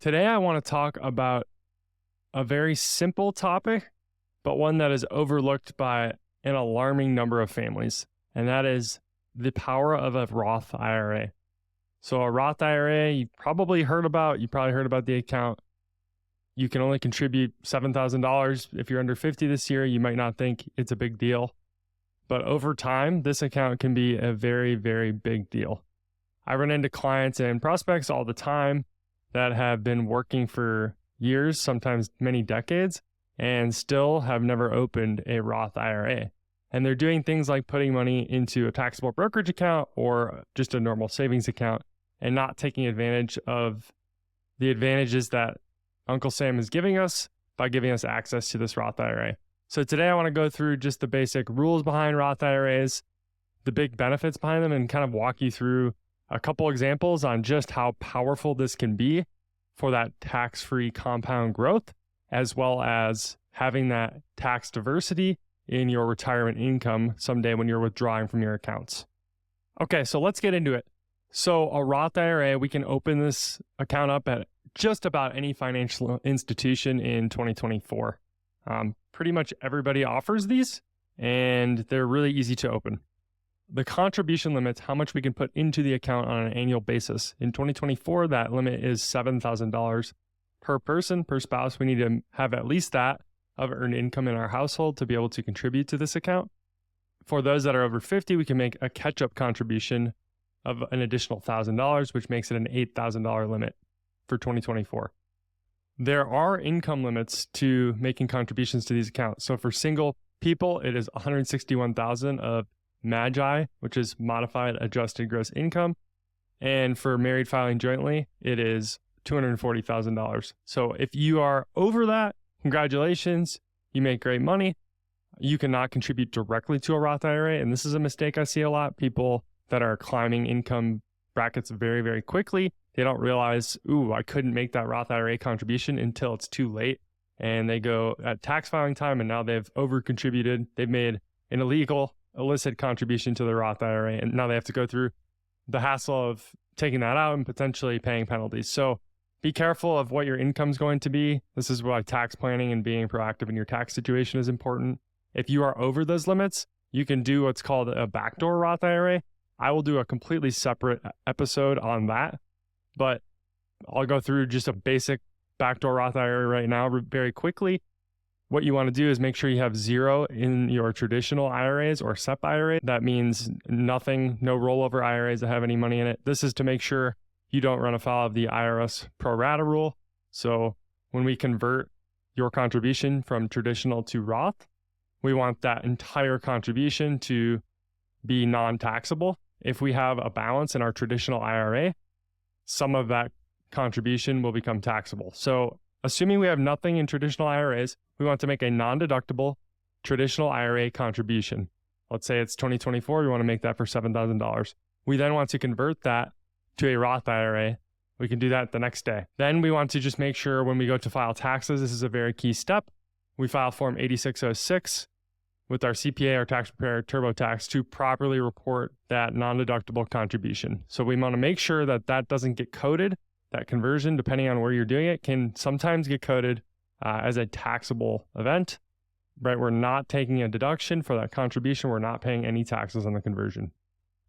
Today, I want to talk about a very simple topic, but one that is overlooked by an alarming number of families, and that is the power of a Roth IRA. So a Roth IRA, you probably heard about the account. You can only contribute $7,000. If you're under 50 this year, you might not think it's a big deal. But over time, this account can be a very, very big deal. I run into clients and prospects all the time that have been working for years, sometimes many decades, and still have never opened a Roth IRA. And they're doing things like putting money into a taxable brokerage account or just a normal savings account and not taking advantage of the advantages that Uncle Sam is giving us by giving us access to this Roth IRA. So today I want to go through just the basic rules behind Roth IRAs, the big benefits behind them, and kind of walk you through a couple examples on just how powerful this can be for that tax-free compound growth, as well as having that tax diversity in your retirement income someday when you're withdrawing from your accounts. Okay, so let's get into it. So a Roth IRA, we can open this account up at just about any financial institution in 2024. Pretty much everybody offers these, and they're really easy to open. The contribution limits how much we can put into the account on an annual basis. In 2024, that limit is $7,000 per person, per spouse. We need to have at least that of earned income in our household to be able to contribute to this account. For those that are over 50, we can make a catch-up contribution of an additional $1,000, which makes it an $8,000 limit for 2024. There are income limits to making contributions to these accounts. So for single people, it is $161,000 of MAGI, which is modified adjusted gross income. And for married filing jointly, it is $240,000. So if you are over that, congratulations, you make great money. You cannot contribute directly to a Roth IRA. And this is a mistake I see a lot. People that are climbing income brackets very, very quickly, they don't realize, I couldn't make that Roth IRA contribution until it's too late. And they go at tax filing time and now they've over contributed. They've made an illicit contribution to the Roth IRA. And now they have to go through the hassle of taking that out and potentially paying penalties. So be careful of what your income's going to be. This is why tax planning and being proactive in your tax situation is important. If you are over those limits, you can do what's called a backdoor Roth IRA. I will do a completely separate episode on that, but I'll go through just a basic backdoor Roth IRA right now very quickly. What you want to do is make sure you have zero in your traditional IRAs or SEP IRA. That means nothing, no rollover IRAs that have any money in it. This is to make sure you don't run afoul of the IRS pro rata rule. So when we convert your contribution from traditional to Roth, we want that entire contribution to be non-taxable. If we have a balance in our traditional IRA, some of that contribution will become taxable. So assuming we have nothing in traditional IRAs, we want to make a non-deductible traditional IRA contribution. Let's say it's 2024, we want to make that for $7,000. We then want to convert that to a Roth IRA. We can do that the next day. Then we want to just make sure when we go to file taxes, this is a very key step. We file Form 8606 with our CPA, our tax preparer, TurboTax, to properly report that non-deductible contribution. So we want to make sure that that doesn't get coded. That conversion, depending on where you're doing it, can sometimes get coded as a taxable event, right? We're not taking a deduction for that contribution. We're not paying any taxes on the conversion.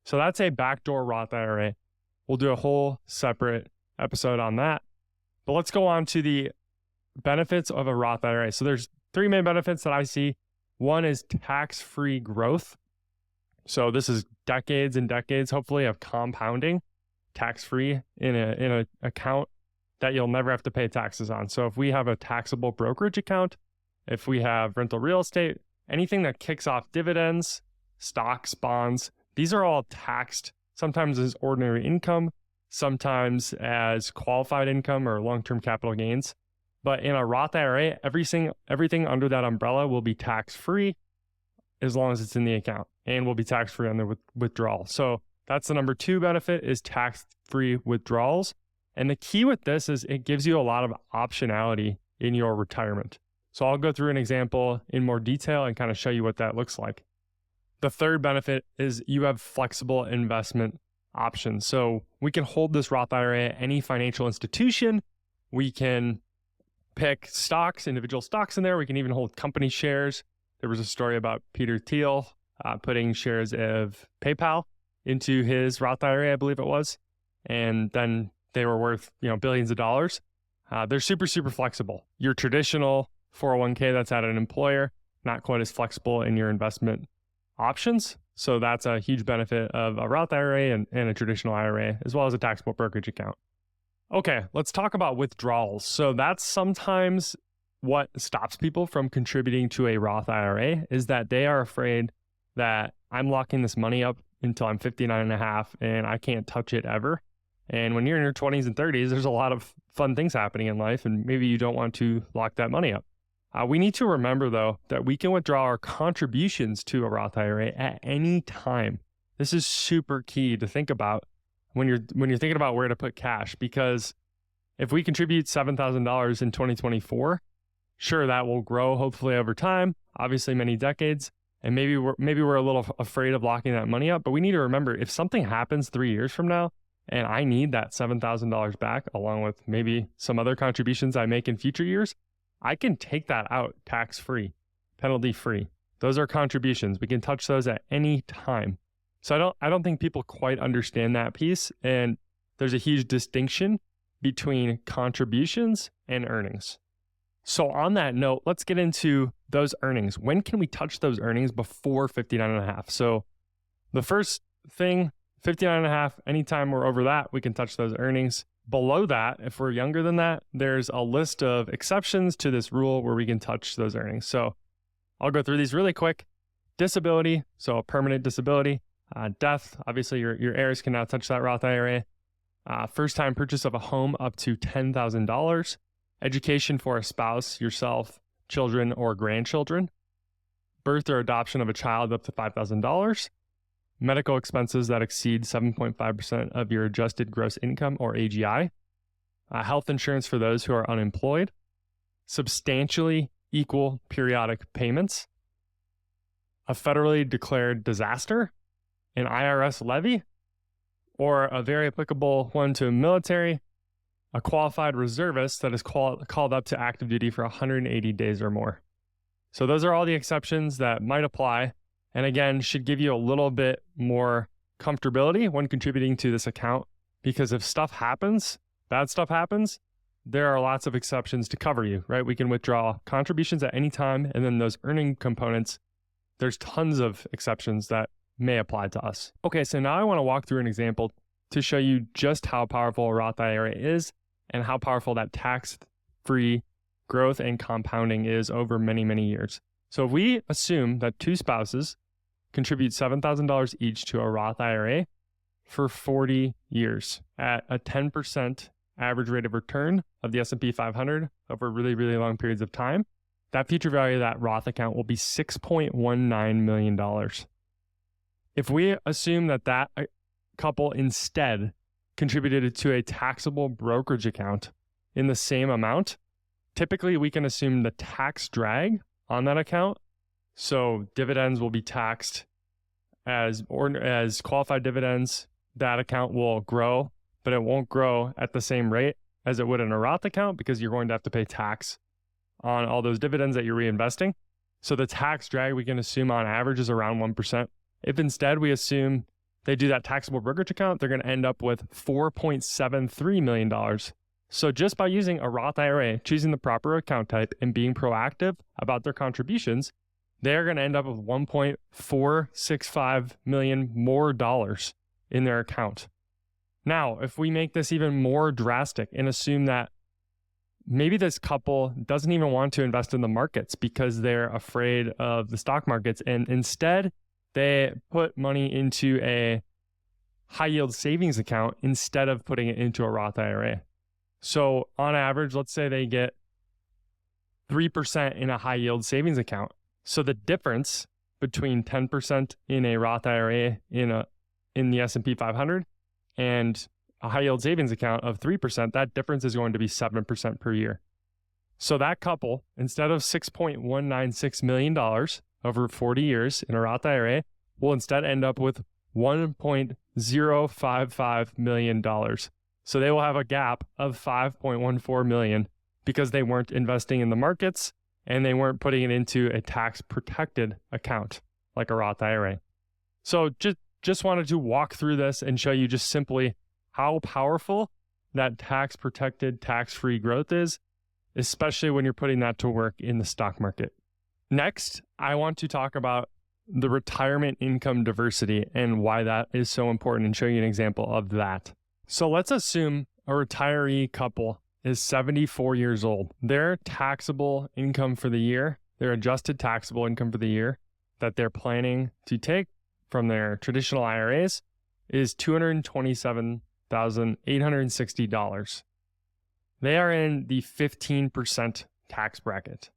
So that's a backdoor Roth IRA. We'll do a whole separate episode on that. But let's go on to the benefits of a Roth IRA. So there's three main benefits that I see. One is tax-free growth. So this is decades and decades, hopefully, of compounding tax-free in an account that you'll never have to pay taxes on. So if we have a taxable brokerage account, if we have rental real estate, anything that kicks off dividends, stocks, bonds, these are all taxed, sometimes as ordinary income, sometimes as qualified income or long-term capital gains. But in a Roth IRA, everything under that umbrella will be tax-free as long as it's in the account, and will be tax-free on the withdrawal. So that's the number two benefit, is tax-free withdrawals. And the key with this is it gives you a lot of optionality in your retirement. So I'll go through an example in more detail and kind of show you what that looks like. The third benefit is you have flexible investment options. So we can hold this Roth IRA at any financial institution. We can pick stocks, individual stocks in there. We can even hold company shares. There was a story about Peter Thiel putting shares of PayPal into his Roth IRA, I believe it was. And then they were worth, billions of dollars. They're super, super flexible. Your traditional 401k that's at an employer, not quite as flexible in your investment options. So that's a huge benefit of a Roth IRA and a traditional IRA, as well as a taxable brokerage account. Okay, let's talk about withdrawals. So that's sometimes what stops people from contributing to a Roth IRA, is that they are afraid that I'm locking this money up until I'm 59 and a half and I can't touch it ever. And when you're in your 20s and 30s, there's a lot of fun things happening in life, and maybe you don't want to lock that money up. We need to remember, though, that we can withdraw our contributions to a Roth IRA at any time. This is super key to think about when you're thinking about where to put cash, because if we contribute $7,000 in 2024, sure, that will grow hopefully over time, obviously many decades, and maybe we're a little afraid of locking that money up. But we need to remember, if something happens 3 years from now and I need that $7,000 back, along with maybe some other contributions I make in future years, I can take that out tax-free, penalty-free. Those are contributions. We can touch those at any time. So I don't think people quite understand that piece. And there's a huge distinction between contributions and earnings. So on that note, let's get into those earnings. When can we touch those earnings before 59 and a half? So the first thing, 59 and a half, anytime we're over that, we can touch those earnings. Below that, if we're younger than that, there's a list of exceptions to this rule where we can touch those earnings. So I'll go through these really quick. Disability, so a permanent disability. Death, obviously your heirs can now touch that Roth IRA. First-time purchase of a home up to $10,000. Education for a spouse, yourself, children, or grandchildren. Birth or adoption of a child up to $5,000. Medical expenses that exceed 7.5% of your adjusted gross income, or AGI. Health insurance for those who are unemployed. Substantially equal periodic payments. A federally declared disaster. An IRS levy, or a very applicable one to military, a qualified reservist that is called up to active duty for 180 days or more. So those are all the exceptions that might apply, and again, should give you a little bit more comfortability when contributing to this account, because if stuff happens, bad stuff happens, there are lots of exceptions to cover you, right? We can withdraw contributions at any time, and then those earning components, there's tons of exceptions that may apply to us. Okay, so now I want to walk through an example to show you just how powerful a Roth IRA is and how powerful that tax-free growth and compounding is over many, many years. So if we assume that two spouses contribute $7,000 each to a Roth IRA for 40 years at a 10% average rate of return of the S&P 500 over really, really long periods of time, that future value of that Roth account will be $6.19 million. If we assume that couple instead contributed to a taxable brokerage account in the same amount, typically we can assume the tax drag on that account. So dividends will be taxed as qualified dividends. That account will grow, but it won't grow at the same rate as it would in a Roth account, because you're going to have to pay tax on all those dividends that you're reinvesting. So the tax drag we can assume on average is around 1%. If instead we assume they do that taxable brokerage account, they're going to end up with $4.73 million. So just by using a Roth IRA, choosing the proper account type, and being proactive about their contributions, they're going to end up with $1.465 million more dollars in their account. Now, if we make this even more drastic and assume that maybe this couple doesn't even want to invest in the markets because they're afraid of the stock markets, and instead they put money into a high yield savings account instead of putting it into a Roth IRA. So on average, let's say they get 3% in a high yield savings account. So the difference between 10% in a Roth IRA in the S&P 500 and a high yield savings account of 3%, that difference is going to be 7% per year. So that couple, instead of $6.196 million over 40 years in a Roth IRA, will instead end up with $1.055 million. So they will have a gap of $5.14 million because they weren't investing in the markets and they weren't putting it into a tax protected account like a Roth IRA. So just wanted to walk through this and show you just simply how powerful that tax protected, tax-free growth is, especially when you're putting that to work in the stock market. Next, I want to talk about the retirement income diversity and why that is so important and show you an example of that. So let's assume a retiree couple is 74 years old. Their taxable income for the year, their adjusted taxable income for the year that they're planning to take from their traditional IRAs is $227,860. They are in the 15% tax bracket.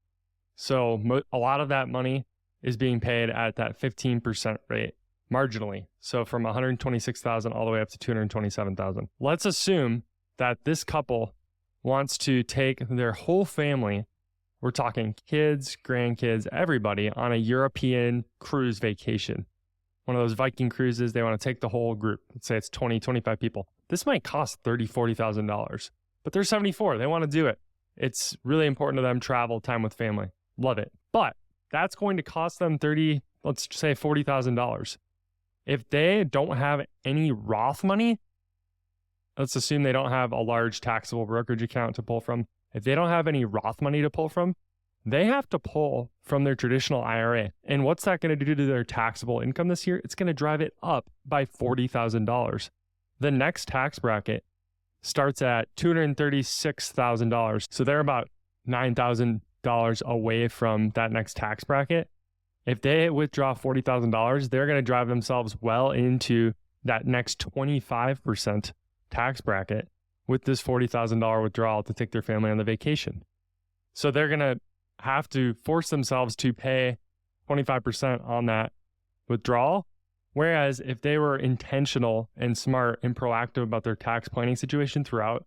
So a lot of that money is being paid at that 15% rate marginally. So from $126,000 all the way up to $227,000. Let's assume that this couple wants to take their whole family, we're talking kids, grandkids, everybody, on a European cruise vacation. One of those Viking cruises, they want to take the whole group. Let's say it's 20, 25 people. This might cost $30,000, $40,000, but they're 74. They want to do it. It's really important to them, travel, time with family. Love it. But that's going to cost them let's say $40,000. If they don't have any Roth money, let's assume they don't have a large taxable brokerage account to pull from. If they don't have any Roth money to pull from, they have to pull from their traditional IRA. And what's that going to do to their taxable income this year? It's going to drive it up by $40,000. The next tax bracket starts at $236,000. So they're about $9,000 away from that next tax bracket. If they withdraw $40,000, they're going to drive themselves well into that next 25% tax bracket with this $40,000 withdrawal to take their family on the vacation. So they're going to have to force themselves to pay 25% on that withdrawal. Whereas if they were intentional and smart and proactive about their tax planning situation throughout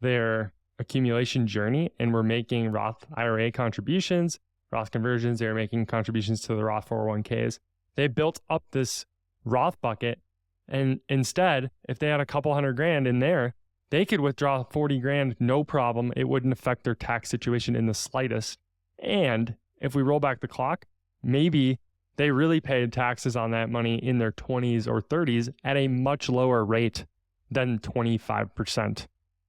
their accumulation journey and were making Roth IRA contributions, Roth conversions, they were making contributions to the Roth 401ks, they built up this Roth bucket. And instead, if they had a couple $100,000 in there, they could withdraw $40,000, no problem. It wouldn't affect their tax situation in the slightest. And if we roll back the clock, maybe they really paid taxes on that money in their 20s or 30s at a much lower rate than 25%.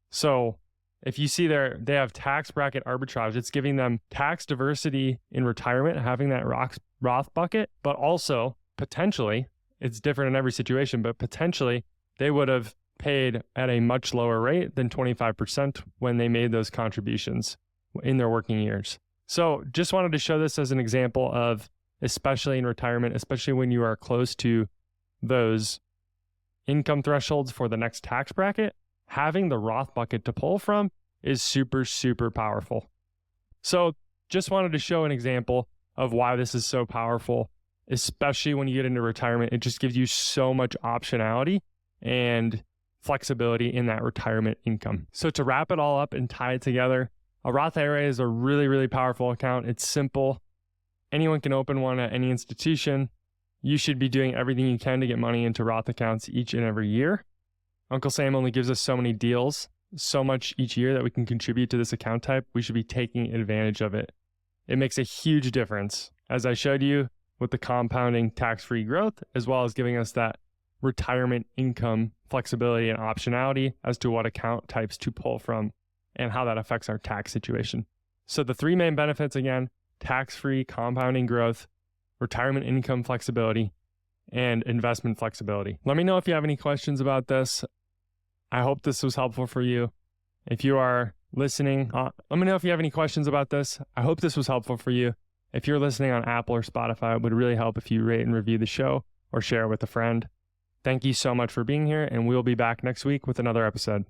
So if you see they have tax bracket arbitrage, it's giving them tax diversity in retirement, having that Roth bucket, but also potentially, it's different in every situation, but potentially they would have paid at a much lower rate than 25% when they made those contributions in their working years. So just wanted to show this as an example of, especially in retirement, especially when you are close to those income thresholds for the next tax bracket, having the Roth bucket to pull from is super, super powerful. So just wanted to show an example of why this is so powerful, especially when you get into retirement. It just gives you so much optionality and flexibility in that retirement income. So to wrap it all up and tie it together, a Roth IRA is a really, really powerful account. It's simple. Anyone can open one at any institution. You should be doing everything you can to get money into Roth accounts each and every year. Uncle Sam only gives us so many deals, so much each year that we can contribute to this account type. We should be taking advantage of it. It makes a huge difference, as I showed you, with the compounding tax-free growth, as well as giving us that retirement income flexibility and optionality as to what account types to pull from and how that affects our tax situation. So the three main benefits, again, tax-free compounding growth, retirement income flexibility, and investment flexibility. Let me know if you have any questions about this. I hope this was helpful for you. If you are listening, let me know if you have any questions about this. I hope this was helpful for you. If you're listening on Apple or Spotify, it would really help if you rate and review the show or share with a friend. Thank you so much for being here, and we'll be back next week with another episode.